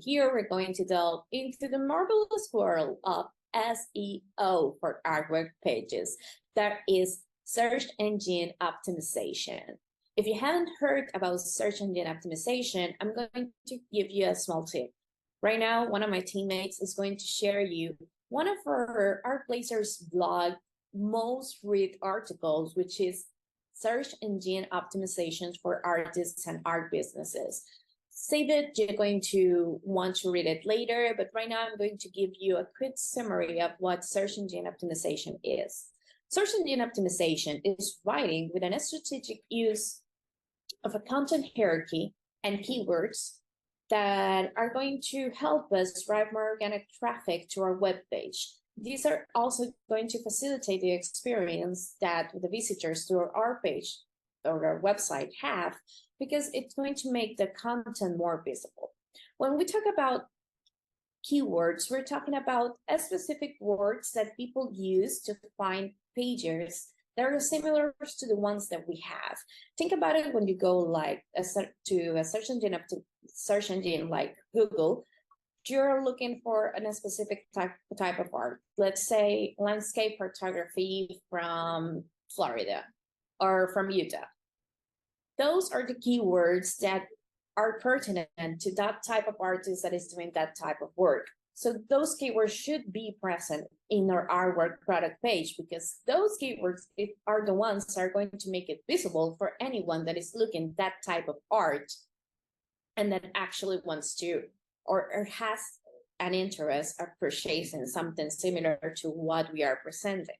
Here we're going to delve into the marvelous world of SEO for artwork pages. That is search engine optimization. If you haven't heard about search engine optimization, I'm going to give you a small tip. Right now, one of my teammates is going to share you one of our ArtPlacer's blog most read articles, which is search engine optimizations for artists and art businesses. Save it, you're going to want to read it later, but right now I'm going to give you a quick summary of what search engine optimization is. Search engine optimization is writing with a strategic use of a content hierarchy and keywords that are going to help us drive more organic traffic to our web page. These are also going to facilitate the experience that the visitors to our page or our website have, because it's going to make the content more visible. When we talk about keywords, we're talking about specific words that people use to find pages that are similar to the ones that we have. Think about it when you go like to a search engine like Google. You're looking for a specific type of art. Let's say landscape photography from Florida or from Utah. Those are the keywords that are pertinent to that type of artist that is doing that type of work. So those keywords should be present in our artwork product page, because those keywords are the ones that are going to make it visible for anyone that is looking that type of art and that actually wants to or has an interest of purchasing something similar to what we are presenting.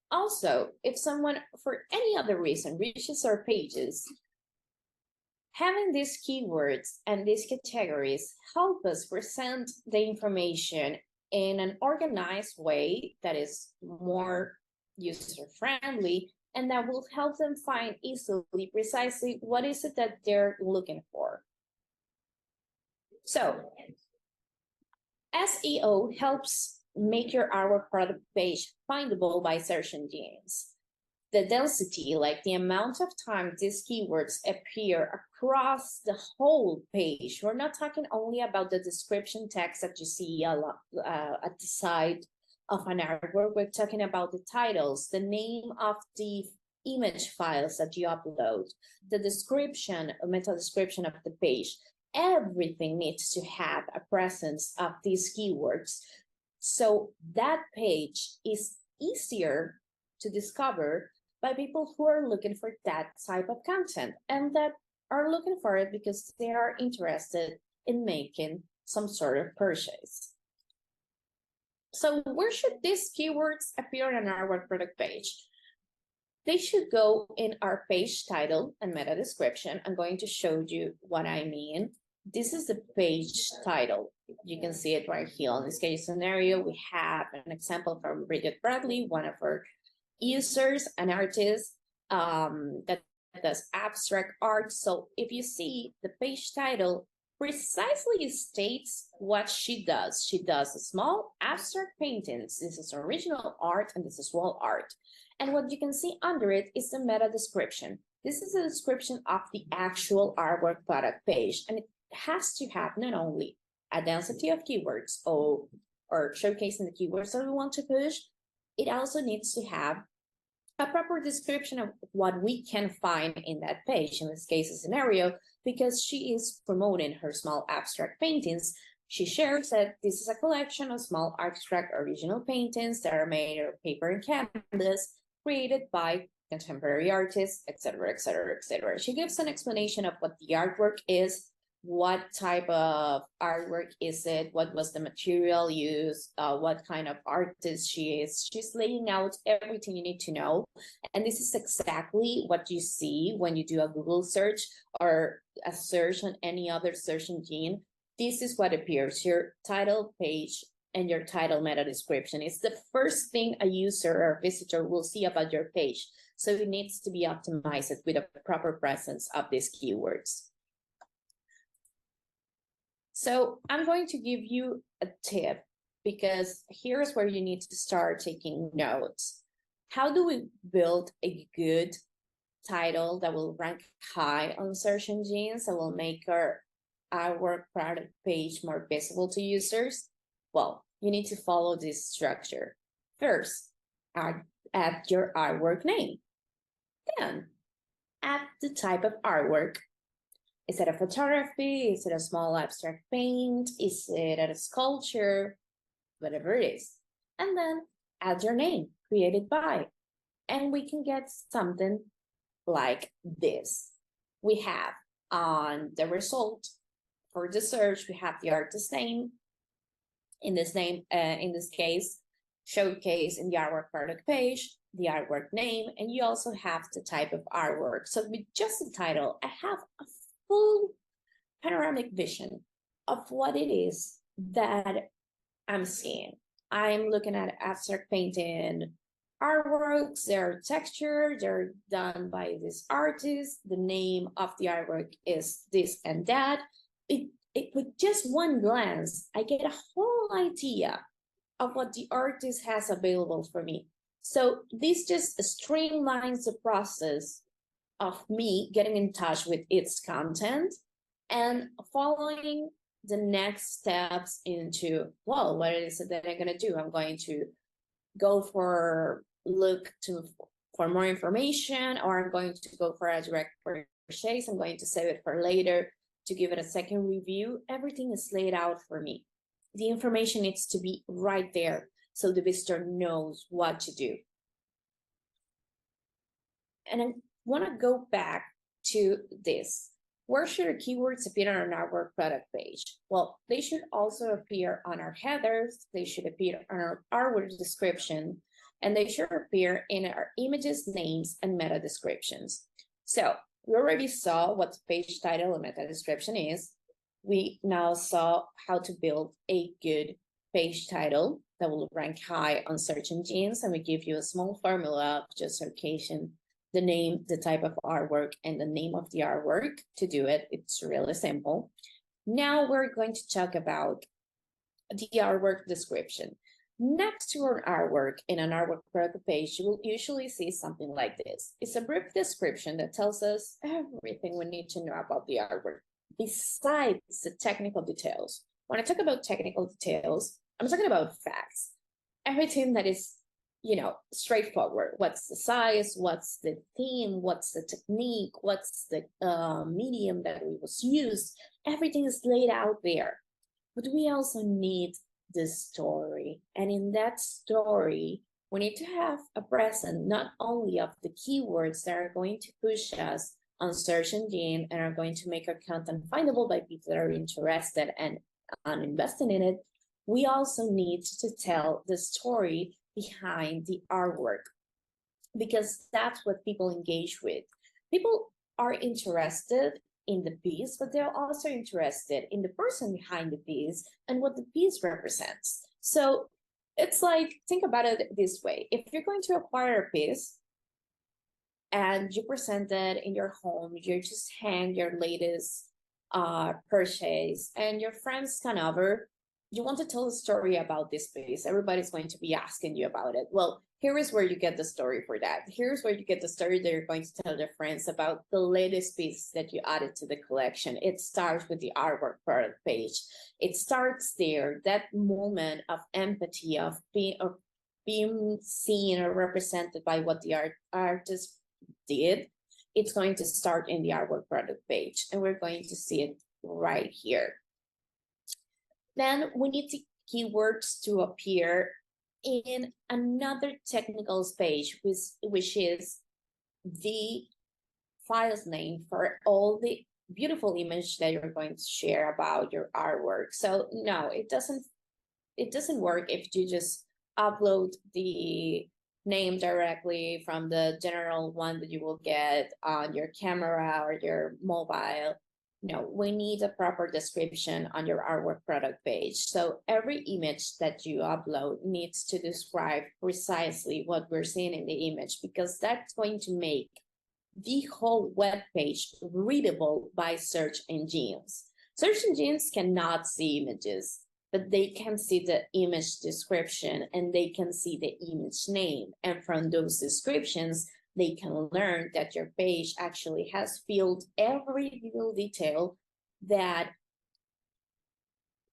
Also, if someone for any other reason reaches our pages, having these keywords and these categories help us present the information in an organized way that is more user-friendly and that will help them find easily precisely what is it that they're looking for. So, SEO helps make your artwork product page findable by search engines. The density, like the amount of time these keywords appear across the whole page. We're not talking only about the description text that you see at the side of an artwork. We're talking about the titles, the name of the image files that you upload, the description, a meta description of the page. Everything needs to have a presence of these keywords. So that page is easier to discover by people who are looking for that type of content and that are looking for it because they are interested in making some sort of purchase. So where should these keywords appear on our artwork product page? They should go in our page title and meta description. I'm going to show you what I mean. This is the page title. You can see it right here. In this case scenario, we have an example from Bridget Bradley, one of our users, an artist that does abstract art. So if you see the page title precisely states what she does. She does small abstract paintings. This is original art and this is wall art. And what you can see under it is the meta description. This is a description of the actual artwork product page, and it has to have not only a density of keywords or showcasing the keywords that we want to push, it also needs to have a proper description of what we can find in that page, in this case a scenario, because she is promoting her small abstract paintings. She shares that this is a collection of small abstract original paintings that are made of paper and canvas, created by contemporary artists, etc., etc., etc. She gives an explanation of what the artwork is, what type of artwork is it, what was the material used, what kind of artist she is. She's laying out everything you need to know. And this is exactly what you see when you do a Google search or a search on any other search engine. This is what appears, your title page and your title meta description. It's the first thing a user or visitor will see about your page. So it needs to be optimized with a proper presence of these keywords. So I'm going to give you a tip, because here's where you need to start taking notes. How do we build a good title that will rank high on search engines, that will make our our product page more visible to users? Well, you need to follow this structure. First, add your artwork name. Then, add the type of artwork. Is it a photography? Is it a small abstract paint? Is it a sculpture? Whatever it is. And then add your name, created by. And we can get something like this. We have on the result for the search, we have the artist name. In this case, showcase in the artwork product page, the artwork name, and you also have the type of artwork. So with just the title, I have a full panoramic vision of what it is that I'm seeing. I'm looking at abstract painting artworks, they're textured, they're done by this artist, the name of the artwork is this and that. With just one glance, I get a whole idea of what the artist has available for me. So this just streamlines the process of me getting in touch with its content and following the next steps into, well, what is it that I'm going to do? I'm going to go for more information, or I'm going to go for a direct purchase. I'm going to save it for later to give it a second review. Everything is laid out for me. The information needs to be right there so the visitor knows what to do. And I want to go back to this. Where should our keywords appear on our product page? Well, they should also appear on our headers, they should appear on our artwork description, and they should appear in our images, names, and meta descriptions. So we already saw what the page title and meta description is. We now saw how to build a good page title that will rank high on search engines, and we give you a small formula of just location, the name, the type of artwork, and the name of the artwork. To do it, it's really simple. Now we're going to talk about the artwork description. Next to an artwork in an artwork product page, you will usually see something like this. It's a brief description that tells us everything we need to know about the artwork, besides the technical details. When I talk about technical details, I'm talking about facts. Everything that is, straightforward. What's the size? What's the theme? What's the technique? What's the medium that was used? Everything is laid out there. But we also need the story. And in that story, we need to have a presence not only of the keywords that are going to push us on search engine and are going to make our content findable by people that are interested and investing in it. We also need to tell the story behind the artwork, because that's what people engage with. People are interested in the piece, but they're also interested in the person behind the piece and what the piece represents. So it's like, think about it this way. If you're going to acquire a piece and you present it in your home, you just hang your latest purchase and your friends come over, you want to tell a story about this piece. Everybody's going to be asking you about it. Well, here is where you get the story for that. Here's where you get the story that you're going to tell your friends about the latest piece that you added to the collection. It starts with the artwork product page. It starts there, that moment of empathy, of being seen or represented by what the artist did. It's going to start in the artwork product page, and we're going to see it right here. Then we need the keywords to appear in another technical page, which is the file's name for all the beautiful image that you're going to share about your artwork. So no, it doesn't work if you just upload the name directly from the general one that you will get on your camera or your mobile. No, we need a proper description on your artwork product page. So every image that you upload needs to describe precisely what we're seeing in the image, because that's going to make the whole web page readable by search engines. Search engines cannot see images, but they can see the image description and they can see the image name. And from those descriptions, they can learn that your page actually has filled every little detail that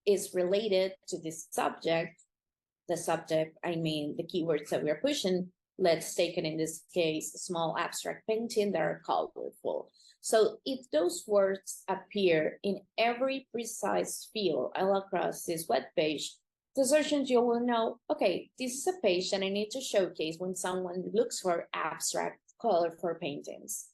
is related to this subject, I mean the keywords that we're pushing, let's take it in this case, small abstract painting that are colorful. So if those words appear in every precise field all across this web page, the search engine will know, okay, this is a page that I need to showcase when someone looks for abstract colorful paintings.